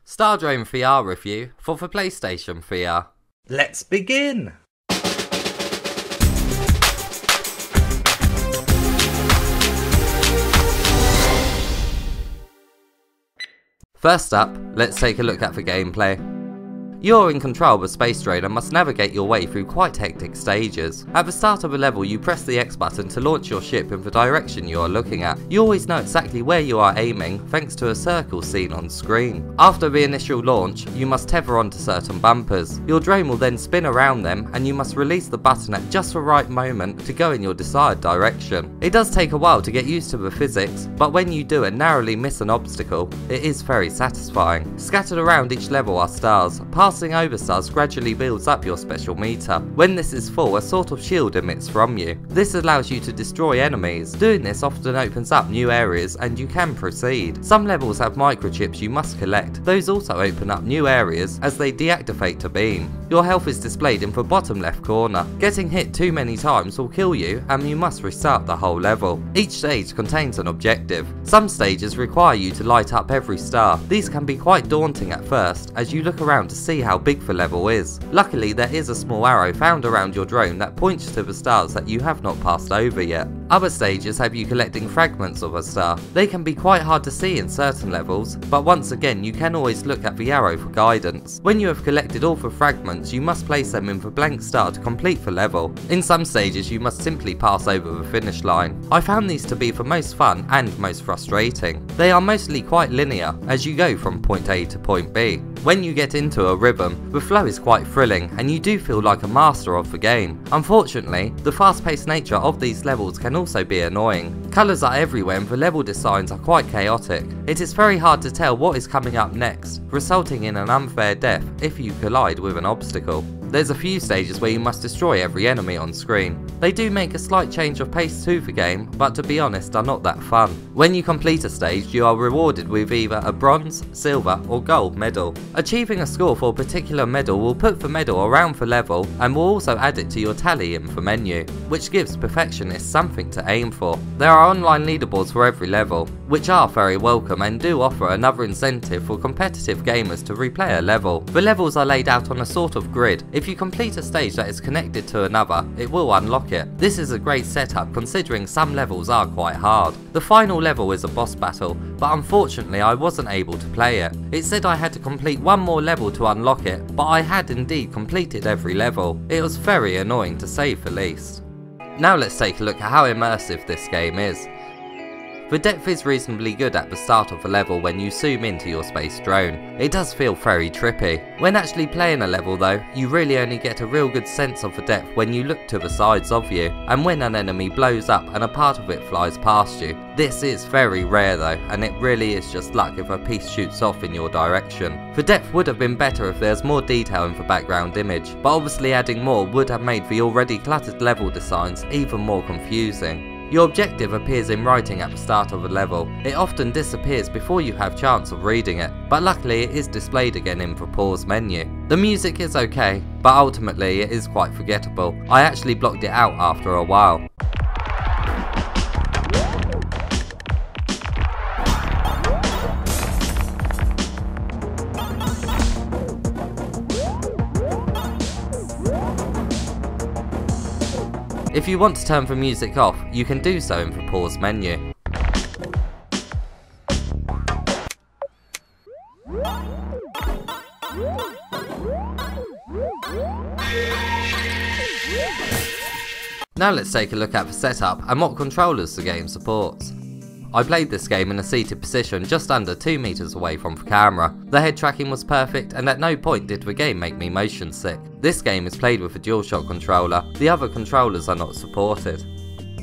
Stardrone VR review for the PlayStation VR. Let's begin! First up, let's take a look at the gameplay. You're in control of a space drone and must navigate your way through quite hectic stages. At the start of a level, you press the X button to launch your ship in the direction you are looking at. You always know exactly where you are aiming thanks to a circle seen on screen. After the initial launch, you must tether onto certain bumpers. Your drone will then spin around them and you must release the button at just the right moment to go in your desired direction. It does take a while to get used to the physics, but when you do and narrowly miss an obstacle, it is very satisfying. Scattered around each level are stars. Passing over stars gradually builds up your special meter. When this is full, a sort of shield emits from you. This allows you to destroy enemies. Doing this often opens up new areas and you can proceed. Some levels have microchips you must collect. Those also open up new areas as they deactivate a beam. Your health is displayed in the bottom left corner. Getting hit too many times will kill you and you must restart the whole level. Each stage contains an objective. Some stages require you to light up every star. These can be quite daunting at first as you look around to see how big the level is. Luckily, there is a small arrow found around your drone that points to the stars that you have not passed over yet. Other stages have you collecting fragments of a star. They can be quite hard to see in certain levels, but once again you can always look at the arrow for guidance. When you have collected all the fragments, you must place them in the blank star to complete the level. In some stages you must simply pass over the finish line. I found these to be the most fun and most frustrating. They are mostly quite linear as you go from point A to point B. When you get into a rhythm, the flow is quite thrilling and you do feel like a master of the game. Unfortunately, the fast-paced nature of these levels can also be annoying. Colours are everywhere and the level designs are quite chaotic. It is very hard to tell what is coming up next, resulting in an unfair death if you collide with an obstacle. There's a few stages where you must destroy every enemy on screen. They do make a slight change of pace to the game, but to be honest are not that fun. When you complete a stage, you are rewarded with either a bronze, silver or gold medal. Achieving a score for a particular medal will put the medal around the level and will also add it to your tally in the menu, which gives perfectionists something to aim for. There are online leaderboards for every level, which are very welcome and do offer another incentive for competitive gamers to replay a level. The levels are laid out on a sort of grid. If you complete a stage that is connected to another, it will unlock it. This is a great setup considering some levels are quite hard. The final level is a boss battle, but unfortunately I wasn't able to play it. It said I had to complete one more level to unlock it, but I had indeed completed every level. It was very annoying to say the least. Now let's take a look at how immersive this game is. The depth is reasonably good at the start of the level when you zoom into your space drone. It does feel very trippy. When actually playing a level though, you really only get a real good sense of the depth when you look to the sides of you, and when an enemy blows up and a part of it flies past you. This is very rare though, and it really is just luck if a piece shoots off in your direction. The depth would have been better if there's more detail in the background image, but obviously adding more would have made the already cluttered level designs even more confusing. Your objective appears in writing at the start of a level. It often disappears before you have chance of reading it, but luckily it is displayed again in the pause menu. The music is okay, but ultimately it is quite forgettable. I actually blocked it out after a while. If you want to turn the music off, you can do so in the pause menu. Now let's take a look at the setup and what controllers the game supports. I played this game in a seated position just under 2 meters away from the camera. The head tracking was perfect and at no point did the game make me motion sick. This game is played with a DualShock controller, the other controllers are not supported.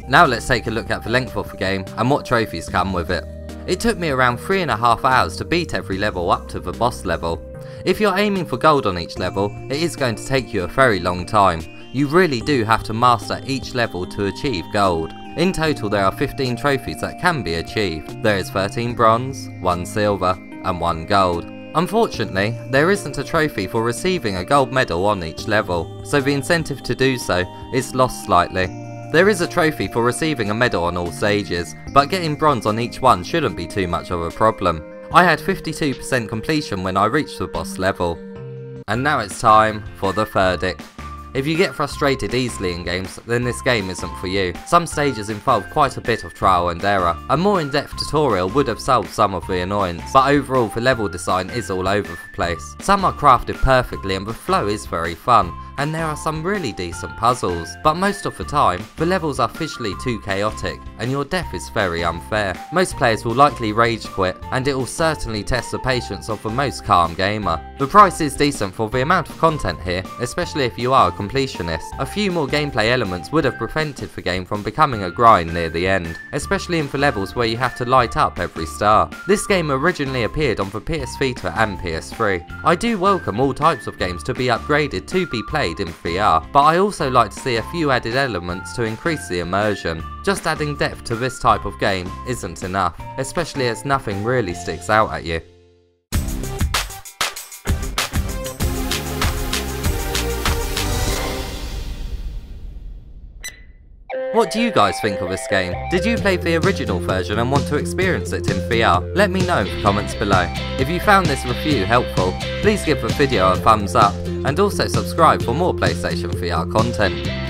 Now let's take a look at the length of the game and what trophies come with it. It took me around 3.5 hours to beat every level up to the boss level. If you're aiming for gold on each level, it is going to take you a very long time. You really do have to master each level to achieve gold. In total there are 15 trophies that can be achieved. There is 13 bronze, 1 silver and 1 gold. Unfortunately, there isn't a trophy for receiving a gold medal on each level, so the incentive to do so is lost slightly. There is a trophy for receiving a medal on all stages, but getting bronze on each one shouldn't be too much of a problem. I had 52% completion when I reached the boss level. And now it's time for the verdict. If you get frustrated easily in games, then this game isn't for you. Some stages involve quite a bit of trial and error. A more in-depth tutorial would have solved some of the annoyance, but overall the level design is all over the place. Some are crafted perfectly and the flow is very fun, and there are some really decent puzzles, but most of the time, the levels are visually too chaotic, and your death is very unfair. Most players will likely rage quit, and it will certainly test the patience of the most calm gamer. The price is decent for the amount of content here, especially if you are a completionist. A few more gameplay elements would have prevented the game from becoming a grind near the end, especially in the levels where you have to light up every star. This game originally appeared on the PS Vita and PS3. I do welcome all types of games to be upgraded to be played in VR, but I also like to see a few added elements to increase the immersion. Just adding depth to this type of game isn't enough, especially as nothing really sticks out at you. What do you guys think of this game? Did you play the original version and want to experience it in VR? Let me know in the comments below. If you found this review helpful, please give the video a thumbs up and also subscribe for more PlayStation VR content.